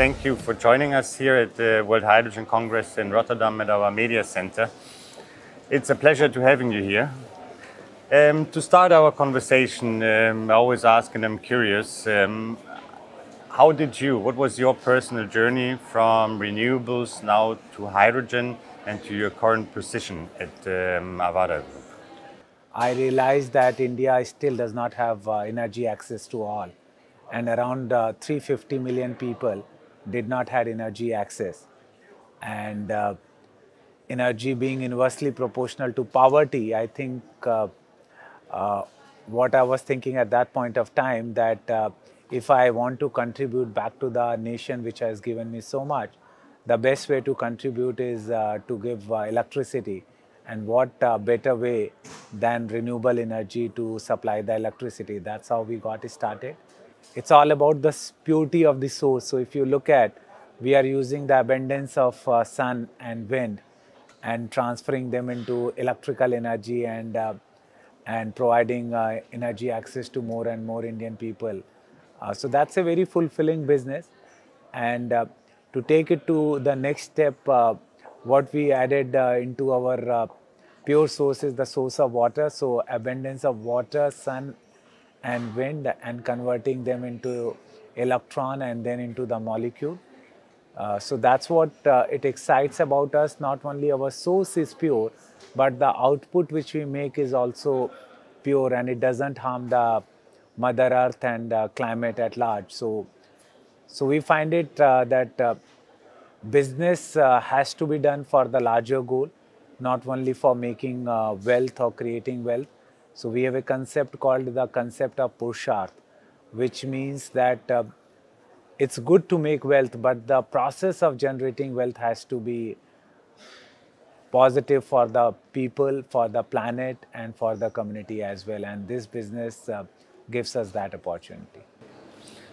thank you for joining us here at the World Hydrogen Congress in Rotterdam at our media center. It's a pleasure to having you here. To start our conversation, I always ask, and I'm curious, what was your personal journey from renewables now to hydrogen and to your current position at Avaada Group? I realized that India still does not have energy access to all, and around 350 million people did not have energy access. And energy being inversely proportional to poverty, I think what I was thinking at that point of time, that if I want to contribute back to the nation which has given me so much, the best way to contribute is to give electricity. And what better way than renewable energy to supply the electricity? That's how we got started. It's all about the purity of the source. So if you look at, we are using the abundance of sun and wind and transferring them into electrical energy and providing energy access to more and more Indian people. So that's a very fulfilling business. And to take it to the next step, what we added into our pure source is the source of water. So abundance of water, sun and wind, and converting them into electron and then into the molecule. So that's what it excites about us. Not only our source is pure, but the output which we make is also pure, and it doesn't harm the Mother Earth and climate at large. So we find it that business has to be done for the larger goal, not only for making wealth or creating wealth. So we have a concept called the concept of Purusharth, which means that it's good to make wealth, but the process of generating wealth has to be positive for the people, for the planet, and for the community as well. And this business gives us that opportunity.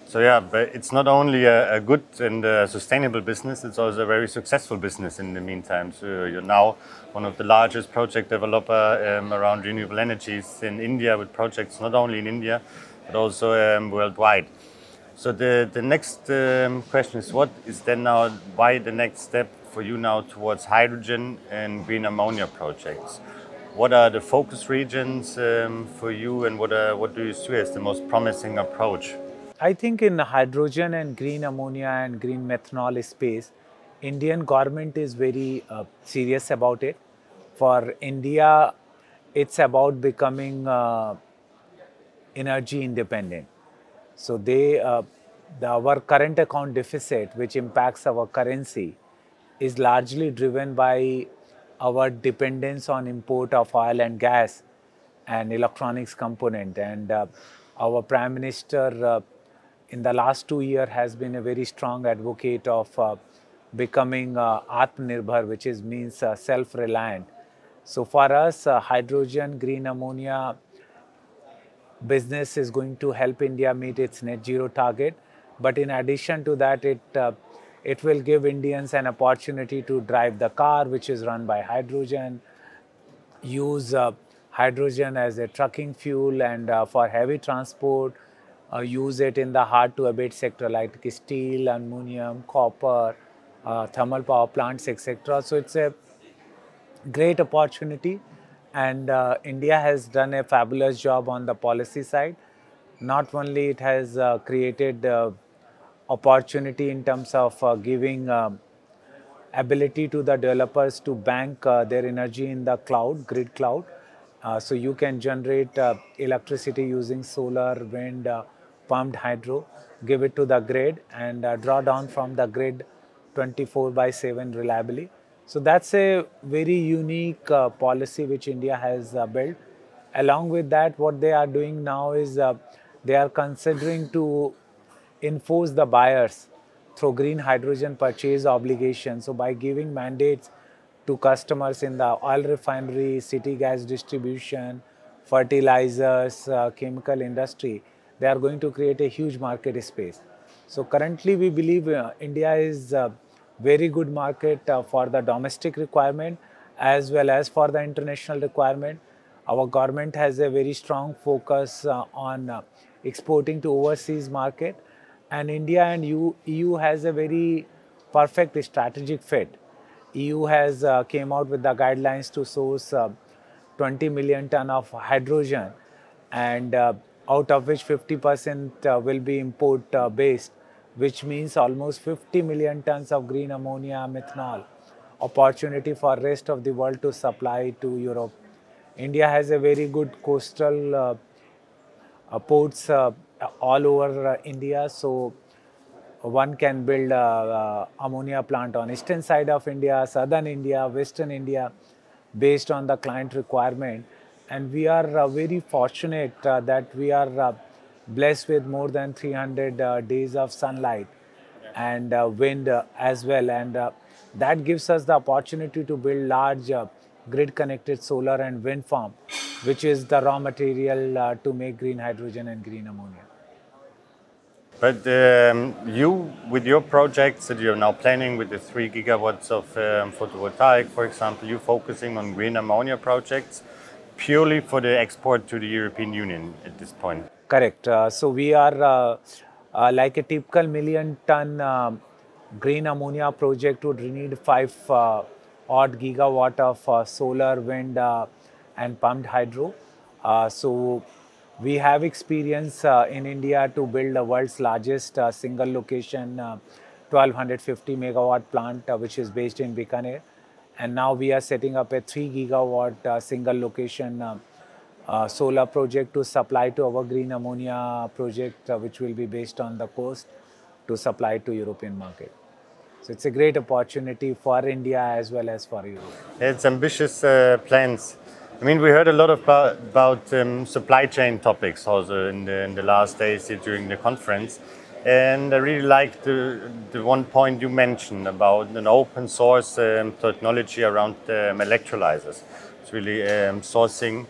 So yeah, but it's not only a good and sustainable business, it's also a very successful business in the meantime. So you're now one of the largest project developer around renewable energies in India, with projects not only in India, but also worldwide. So the next question is, what is then now, why the next step for you now towards hydrogen and green ammonia projects? What are the focus regions for you, and what do you see as the most promising approach? I think in hydrogen and green ammonia and green methanol space, Indian government is very serious about it. For India, it's about becoming energy independent. So our current account deficit, which impacts our currency, is largely driven by our dependence on import of oil and gas and electronics component. And our Prime Minister in the last 2 years has been a very strong advocate of becoming Atmanirbhar, which means self-reliant. So for us, hydrogen, green ammonia business is going to help India meet its net zero target. But in addition to that, it will give Indians an opportunity to drive the car, which is run by hydrogen, use hydrogen as a trucking fuel, and for heavy transport, use it in the hard to abate sector like steel, aluminum, copper, thermal power plants, etc. So it's a great opportunity, and India has done a fabulous job on the policy side. Not only it has created opportunity in terms of giving ability to the developers to bank their energy in the cloud, grid cloud. So you can generate electricity using solar, wind, pumped hydro, give it to the grid, and draw down from the grid 24/7 reliably. So that's a very unique policy which India has built. Along with that, what they are doing now is they are considering to enforce the buyers through green hydrogen purchase obligation. So by giving mandates to customers in the oil refinery, city gas distribution, fertilizers, chemical industry, they are going to create a huge market space. So currently we believe India is a very good market for the domestic requirement as well as for the international requirement. Our government has a very strong focus on exporting to overseas market, And India and EU has a very perfect strategic fit. EU has came out with the guidelines to source 20 million ton of hydrogen, and out of which 50% will be import based, which means almost 50 million tons of green ammonia, methanol, opportunity for rest of the world to supply to Europe. India has a very good coastal ports all over India, so one can build a ammonia plant on eastern side of India, southern India, western India, based on the client requirement. And we are very fortunate that we are blessed with more than 300 days of sunlight and wind as well. And that gives us the opportunity to build large grid-connected solar and wind farm, which is the raw material to make green hydrogen and green ammonia. But you, with your projects that you're now planning with the 3 gigawatts of photovoltaic, for example, you're focusing on green ammonia projects purely for the export to the European Union at this point. Correct. So we are like a typical million-ton green ammonia project would need 5 odd gigawatt of solar, wind, and pumped hydro. So we have experience in India to build the world's largest single location 1250 megawatt plant, which is based in Bikaner. And now we are setting up a 3 gigawatt single location solar project to supply to our green ammonia project, which will be based on the coast to supply to European market. So it's a great opportunity for India as well as for Europe. It's ambitious plans. I mean, we heard a lot about supply chain topics also in the last days here during the conference. And I really liked the one point you mentioned about an open source technology around electrolyzers. It's really sourcing,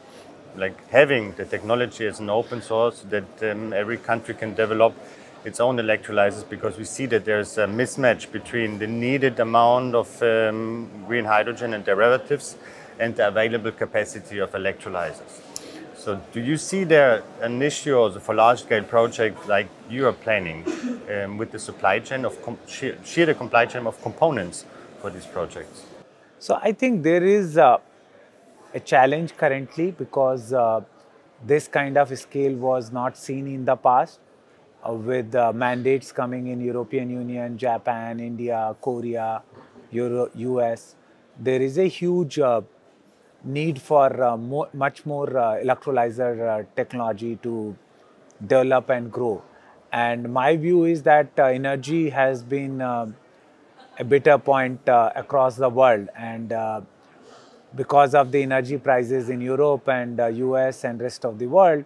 like having the technology as an open source that every country can develop its own electrolyzers, because we see that there's a mismatch between the needed amount of green hydrogen and derivatives and the available capacity of electrolyzers. So do you see there an issue also for large-scale projects like you are planning with the supply chain of sheer the supply chain of components for these projects? So I think there is a challenge currently because this kind of scale was not seen in the past with mandates coming in European Union, Japan, India, Korea, US. There is a huge need for much more electrolyzer technology to develop and grow. And my view is that energy has been a bitter point across the world, and because of the energy prices in Europe and US and rest of the world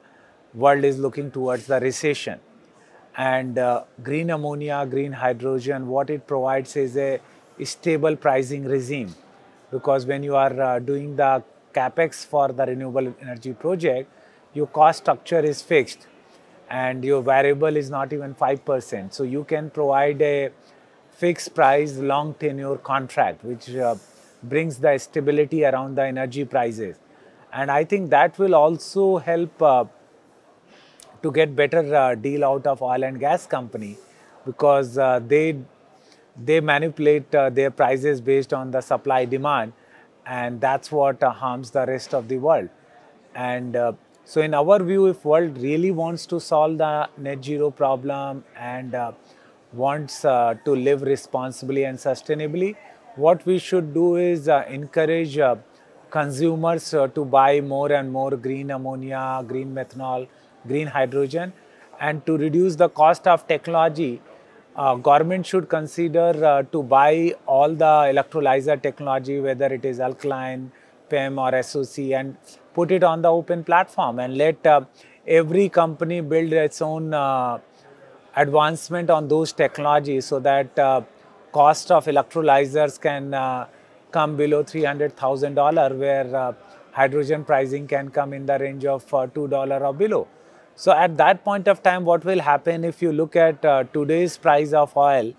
is looking towards the recession. And green ammonia, green hydrogen, what it provides is a stable pricing regime. Because when you are doing the capex for the renewable energy project, your cost structure is fixed and your variable is not even 5%. So you can provide a fixed price, long tenure contract, which brings the stability around the energy prices. And I think that will also help to get better deal out of oil and gas company, because they manipulate their prices based on the supply demand, and that's what harms the rest of the world. And so in our view, if world really wants to solve the net zero problem and wants to live responsibly and sustainably, what we should do is encourage consumers to buy more and more green ammonia, green methanol, green hydrogen. And to reduce the cost of technology, government should consider to buy all the electrolyzer technology, whether it is alkaline, PEM or SOC, and put it on the open platform and let every company build its own advancement on those technologies, so that cost of electrolyzers can come below $300,000, where hydrogen pricing can come in the range of $2 or below. So at that point of time, what will happen, if you look at today's price of oil,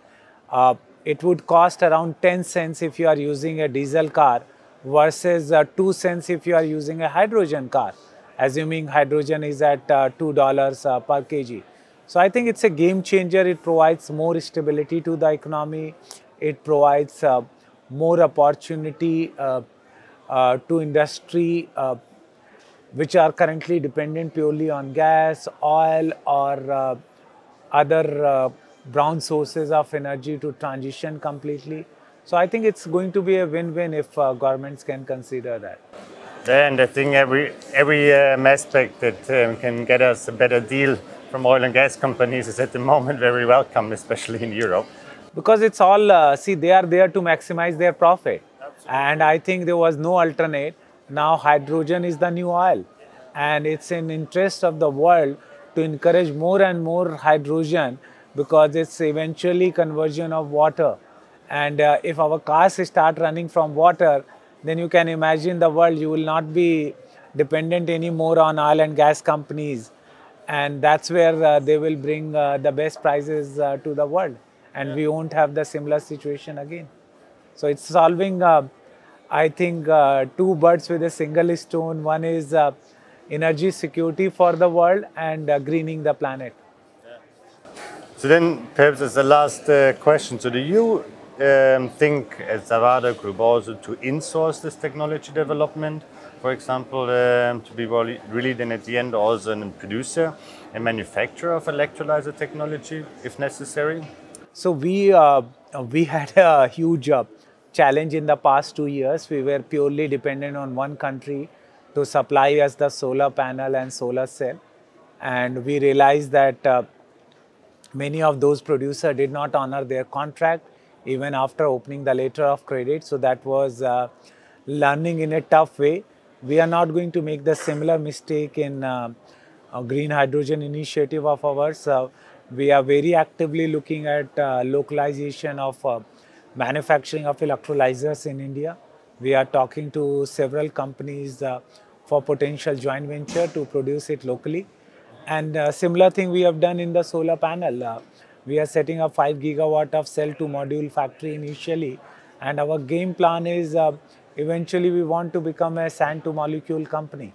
it would cost around 10 cents if you are using a diesel car versus 2 cents if you are using a hydrogen car, assuming hydrogen is at $2 per kg. So I think it's a game changer. It provides more stability to the economy. It provides more opportunity to industry which are currently dependent purely on gas, oil, or other brown sources of energy to transition completely. So I think it's going to be a win-win if governments can consider that. Yeah, and I think every aspect that can get us a better deal from oil and gas companies is at the moment very welcome, especially in Europe. Because it's all, see, they are there to maximize their profit. Absolutely. And I think there was no alternate. Now hydrogen is the new oil. And it's in interest of the world to encourage more and more hydrogen because it's eventually conversion of water. And if our cars start running from water, then you can imagine the world, you will not be dependent anymore on oil and gas companies. And that's where they will bring the best prices to the world. And we won't have the similar situation again. So it's solving, I think, two birds with a single stone. One is energy security for the world and greening the planet. So then, perhaps as the last question, so do you think as Avaada Group also to insource this technology development, for example, to be really then at the end also a producer and manufacturer of electrolyzer technology if necessary? So we had a huge challenge in the past 2 years. We were purely dependent on one country to supply us the solar panel and solar cell. And we realized that many of those producers did not honor their contract even after opening the letter of credit. So that was learning in a tough way. We are not going to make the similar mistake in a green hydrogen initiative of ours. We are very actively looking at localization of manufacturing of electrolyzers in India. We are talking to several companies for potential joint venture to produce it locally. And similar thing we have done in the solar panel. We are setting up 5 gigawatt of cell to module factory initially. And our game plan is eventually we want to become a sand to molecule company.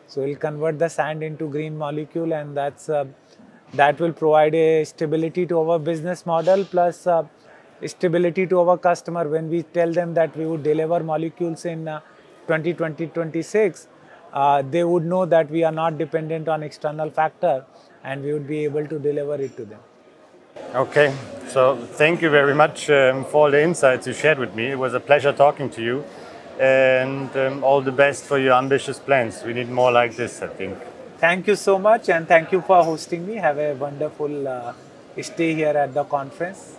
So we'll convert the sand into green molecule, and that will provide a stability to our business model plus stability to our customer. When we tell them that we would deliver molecules in 2020-26, they would know that we are not dependent on external factor and we would be able to deliver it to them. Okay, so thank you very much for all the insights you shared with me. It was a pleasure talking to you, and all the best for your ambitious plans. We need more like this, I think. Thank you so much, and thank you for hosting me. Have a wonderful stay here at the conference.